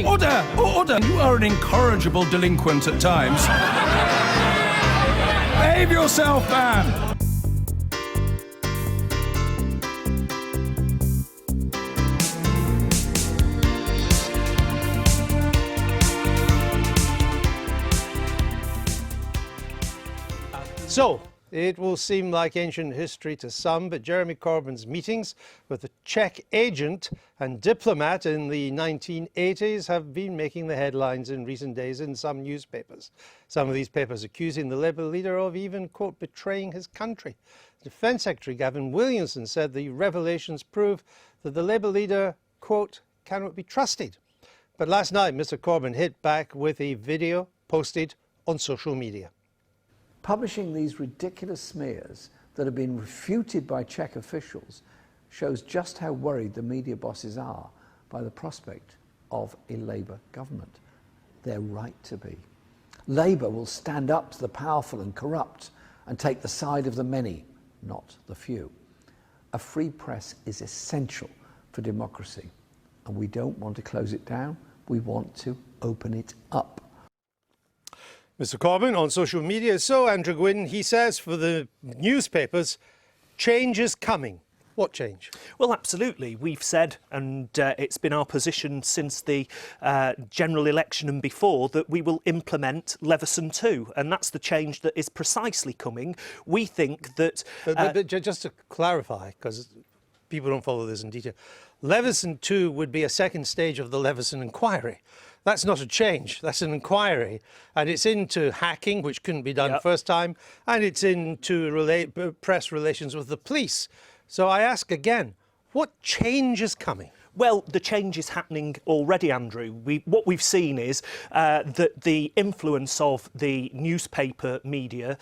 Order! Order! You are an incorrigible delinquent at times. Behave yourself, man! So, it will seem like ancient history to some, but Jeremy Corbyn's meetings with the Czech agent and diplomat in the 1980s have been making the headlines in recent days in some newspapers. Some of these papers accusing the Labour leader of even, quote, betraying his country. Defence Secretary Gavin Williamson said the revelations prove that the Labour leader, quote, cannot be trusted. But last night, Mr Corbyn hit back with a video posted on social media. Publishing these ridiculous smears that have been refuted by Czech officials shows just how worried the media bosses are by the prospect of a Labour government. They're right to be. Labour will stand up to the powerful and corrupt and take the side of the many, not the few. A free press is essential for democracy, and we don't want to close it down, we want to open it up. Mr Corbyn on social media. So, Andrew Gwynne, he says for the newspapers, change is coming. What change? Well, absolutely. We've said, and it's been our position since the general election and before, that we will implement Leveson 2, and that's the change that is precisely coming. We think that... But just to clarify, because people don't follow this in detail, Leveson 2 would be a second stage of the Leveson inquiry. That's not a change, that's an inquiry. And it's into hacking, which couldn't be done first time, and it's into press relations with the police. So I ask again, what change is coming? Well, the change is happening already, Andrew. What we've seen is that the influence of the newspaper media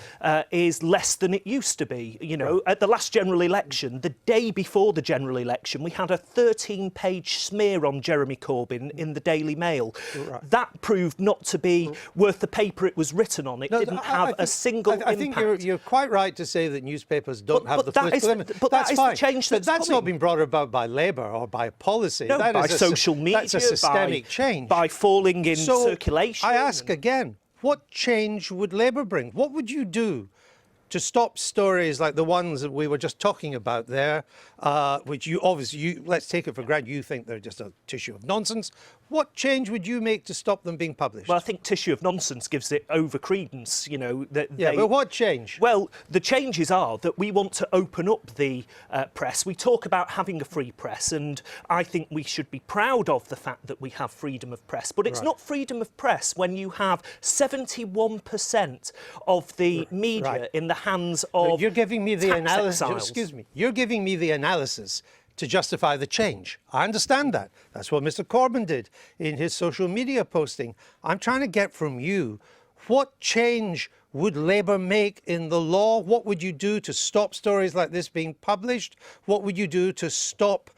is less than it used to be. You know, at the last general election, the day before the general election, we had a 13-page smear on Jeremy Corbyn in the Daily Mail. Right. That proved not to be worth the paper it was written on. It didn't have a single impact. I think you're quite right to say that newspapers don't have the political limit. But that's fine. The change but that's not been brought about by Labour or by policy. No, that by is social media, that's a systemic change. By falling in circulation. I ask again, what change would Labour bring? What would you do to stop stories like the ones that we were just talking about there, which you obviously, let's take it for granted, you think they're just a tissue of nonsense. What change would you make to stop them being published? Well, I think tissue of nonsense gives it over-credence, you know. But what change? Well, the changes are that we want to open up the press. We talk about having a free press, and I think we should be proud of the fact that we have freedom of press. But it's not freedom of press when you have 71% of the media in the hands of You're giving me the analysis. exiles. Excuse me. You're giving me the analysis to justify the change. I understand that. That's what Mr Corbyn did in his social media posting. I'm trying to get from you, what change would Labour make in the law? What would you do to stop stories like this being published? What would you do to stop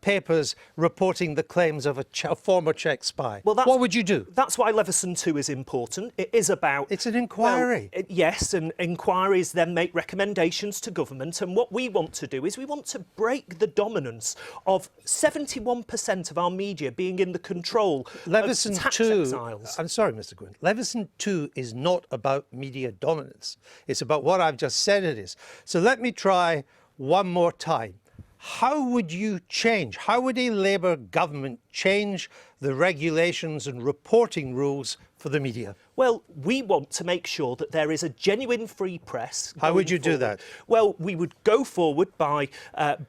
papers reporting the claims of a former Czech spy? Well, what would you do? That's why Leveson 2 is important. It is about... It's an inquiry. Well, yes, and inquiries then make recommendations to government. And what we want to do is we want to break the dominance of 71% of our media being in the control of tax exiles. I'm sorry, Mr Gwynne. Leveson 2 is not about media dominance. It's about what I've just said it is. So let me try one more time. How would you change? How would a Labour government change the regulations and reporting rules for the media? Well, we want to make sure that there is a genuine free press. How would you do that? Well, we would go forward by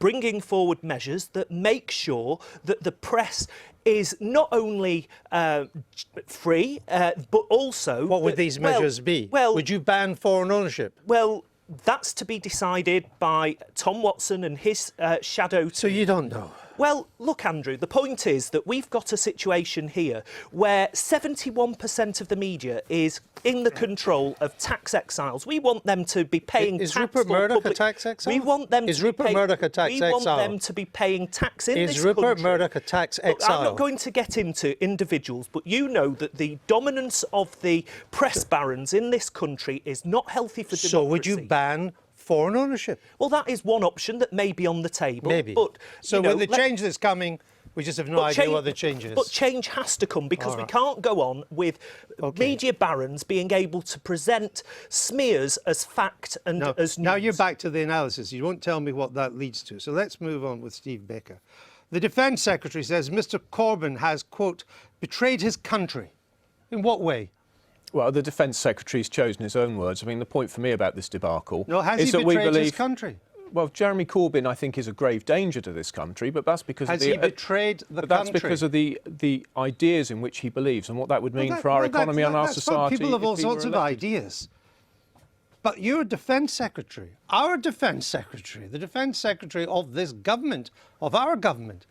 bringing forward measures that make sure that the press is not only free, but also... What would these measures be? Well, would you ban foreign ownership? Well, that's to be decided by Tom Watson and his shadow team. So you don't know? Well, look, Andrew, the point is that we've got a situation here where 71% of the media is in the control of tax exiles. We want them to be paying tax. Is Rupert Murdoch a tax exile? We want them is Rupert Murdoch a tax exile? We want them to be paying tax in this country. Is Rupert Murdoch a tax exile? I'm not going to get into individuals, but you know that the dominance of the press barons in this country is not healthy for democracy. So would you ban foreign ownership? Well, that is one option that may be on the table. Maybe. But, so with the change that's coming, We just have no idea what the change is. But change has to come, because we can't go on with media barons being able to present smears as fact and as news. Now you're back to the analysis. You won't tell me what that leads to. So let's move on with Steve Baker. The Defence Secretary says Mr Corbyn has, quote, betrayed his country. In what way? Well, the Defence Secretary's chosen his own words. I mean, the point for me about this debacle has is he that we betrayed believe... his country? Well, Jeremy Corbyn, I think, is a grave danger to this country, but that's because has he betrayed the country? That's because of the ideas in which he believes and what that would mean for our economy and our society. People have all sorts of ideas. But your Defence Secretary, our Defence Secretary, the Defence Secretary of this government, of our government,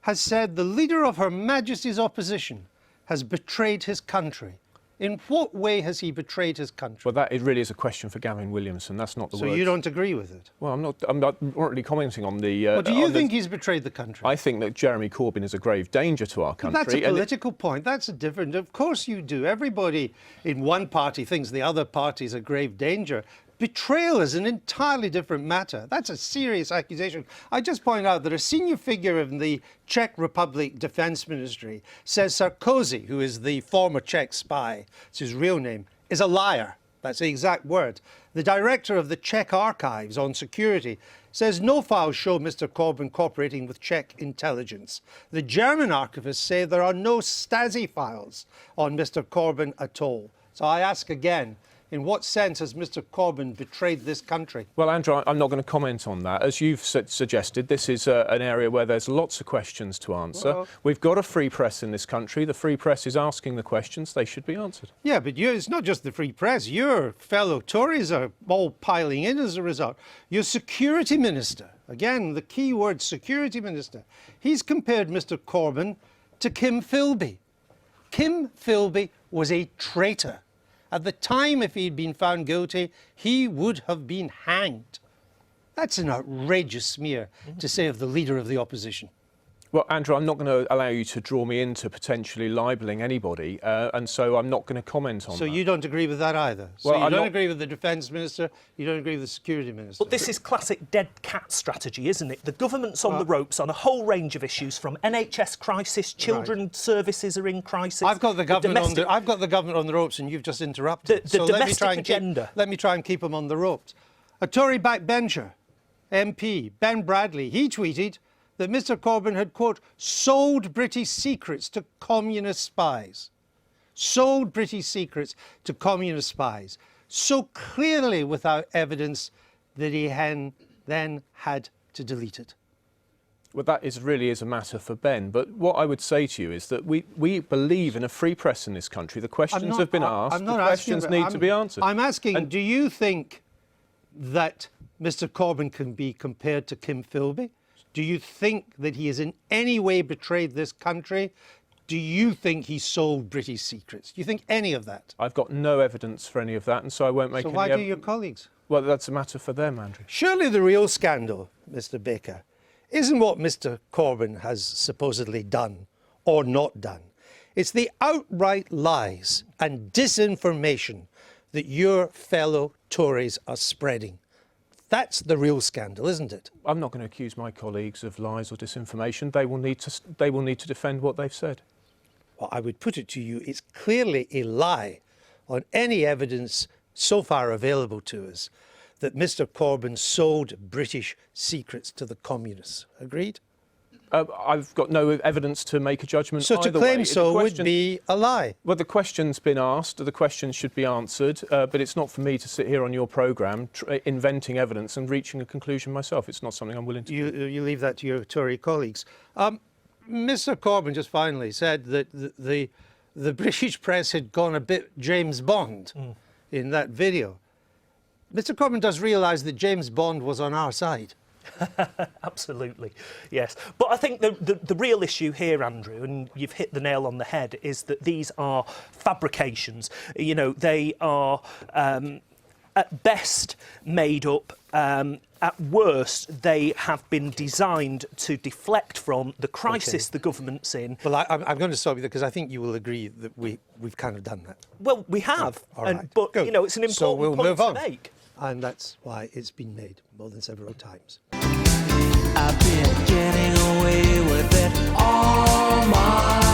has said the leader of Her Majesty's opposition has betrayed his country. In what way has he betrayed his country? Well, that really is a question for Gavin Williamson. That's not the word. So you don't agree with it? Well, I'm not really commenting on the... Well, do you think he's betrayed the country? I think that Jeremy Corbyn is a grave danger to our country. But that's a political point. That's a different... Of course you do. Everybody in one party thinks the other party is a grave danger. Betrayal is an entirely different matter. That's a serious accusation. I just point out that a senior figure in the Czech Republic Defence Ministry says Sarkozy, who is the former Czech spy, it's his real name, is a liar. That's the exact word. The director of the Czech Archives on security says no files show Mr Corbyn cooperating with Czech intelligence. The German archivists say there are no Stasi files on Mr Corbyn at all. So I ask again, in what sense has Mr Corbyn betrayed this country? Well, Andrew, I'm not going to comment on that. As you've suggested, this is an area where there's lots of questions to answer. Well, we've got a free press in this country. The free press is asking the questions. They should be answered. Yeah, but it's not just the free press. Your fellow Tories are all piling in as a result. Your security minister, again, the key word security minister, he's compared Mr Corbyn to Kim Philby. Kim Philby was a traitor. At the time, if he'd been found guilty, he would have been hanged. That's an outrageous smear to say of the leader of the opposition. Well, Andrew, I'm not going to allow you to draw me into potentially libelling anybody, and so I'm not going to comment on that. So you don't agree with that either? So Well, you I'm don't not... agree with the Defence Minister, you don't agree with the Security Minister? But this is classic dead cat strategy, isn't it? The government's on the ropes on a whole range of issues, from NHS crisis, children's services are in crisis. I've got the government on the ropes, and you've just interrupted. The domestic agenda. Let me try and keep him on the ropes. A Tory backbencher, MP, Ben Bradley, he tweeted that Mr Corbyn had, quote, sold British secrets to communist spies. Sold British secrets to communist spies. So clearly without evidence that he then had to delete it. Well, that really is a matter for Ben. But what I would say to you is that we believe in a free press in this country. The questions have been asked. The questions need to be answered. I'm asking, do you think that Mr Corbyn can be compared to Kim Philby? Do you think that he has in any way betrayed this country? Do you think he sold British secrets? Do you think any of that? I've got no evidence for any of that, and so I won't make any... So why do your colleagues? Well, that's a matter for them, Andrew. Surely the real scandal, Mr Baker, isn't what Mr Corbyn has supposedly done or not done. It's the outright lies and disinformation that your fellow Tories are spreading. That's the real scandal, isn't it? I'm not going to accuse my colleagues of lies or disinformation. They will need to defend what they've said. Well, I would put it to you, it's clearly a lie on any evidence so far available to us that Mr Corbyn sold British secrets to the communists. Agreed? I've got no evidence to make a judgment So to either claim way. so would be a lie? Well, the question's been asked, the question should be answered, but it's not for me to sit here on your programme inventing evidence and reaching a conclusion myself. It's not something I'm willing to do. You leave that to your Tory colleagues. Mr Corbyn just finally said that the British press had gone a bit James Bond in that video. Mr Corbyn does realise that James Bond was on our side. Absolutely, yes. But I think the real issue here, Andrew, and you've hit the nail on the head, is that these are fabrications. You know, they are at best made up. At worst, they have been designed to deflect from the crisis the government's in. Well, I'm going to stop you there because I think you will agree that we've kind of done that. Well, we have, All right. but Good. you know, it's an important So we'll point move to on. make. And that's why it's been made more than several times. I've been getting away with it all my